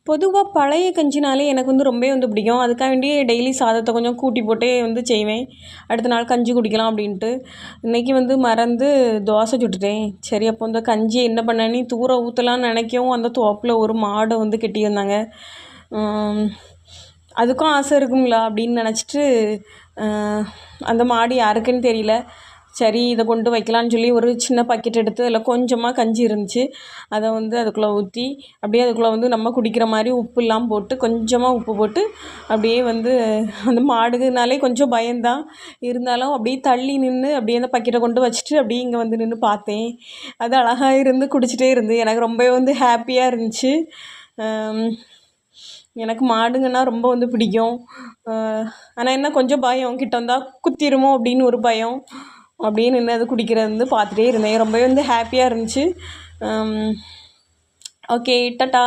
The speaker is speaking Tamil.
பொதுவாக பழைய கஞ்சினாலே எனக்கு வந்து ரொம்பவே வந்து பிடிக்கும். அதுக்காக வேண்டியே டெய்லி சாதத்தை கொஞ்சம் கூட்டி போட்டே வந்து செய்வேன். அடுத்த நாள் கஞ்சி குடிக்கலாம் அப்படின்ட்டு. இன்றைக்கி வந்து மறந்து தோசை சுட்டுட்டேன். சரி அப்போ இந்த கஞ்சி என்ன பண்ணேன்னு தூர ஊற்றலான்னு நினைக்கவும் அந்த தோப்பில் ஒரு மாடை வந்து கட்டியிருந்தாங்க. அதுக்கும் ஆசை இருக்குங்களா அப்படின்னு நினச்சிட்டு அந்த மாடு யாருக்குன்னு தெரியல. சரி இதை கொண்டு வைக்கலான்னு சொல்லி ஒரு சின்ன பக்கெட் எடுத்து அதில் கொஞ்சமாக கஞ்சி இருந்துச்சு. அதை வந்து அதுக்குள்ளே ஊற்றி அப்படியே அதுக்குள்ளே வந்து நம்ம குடிக்கிற மாதிரி உப்புலாம் போட்டு கொஞ்சமாக உப்பு போட்டு அப்படியே வந்து அந்த மாடுனாலே கொஞ்சம் பயந்தான். இருந்தாலும் அப்படியே தள்ளி நின்று அப்படியே அந்த பக்கெட்டை கொண்டு வச்சுட்டு அப்படியே இங்கே வந்து நின்று பார்த்தேன். அது அழகாக இருந்து குடிச்சிட்டே இருந்து எனக்கு ரொம்பவே வந்து ஹாப்பியாக இருந்துச்சு. எனக்கு மாடுங்கன்னா ரொம்ப வந்து பிடிக்கும். ஆனால் என்ன கொஞ்சம் பயம், கிட்ட வந்தால் குத்திருமோ அப்படின்னு ஒரு பயம். அப்படியே நின்று அது குடிக்கிறது வந்து பார்த்துட்டே இருந்தேன். ரொம்பவே வந்து ஹாப்பியாக இருந்துச்சு. Okay, tata.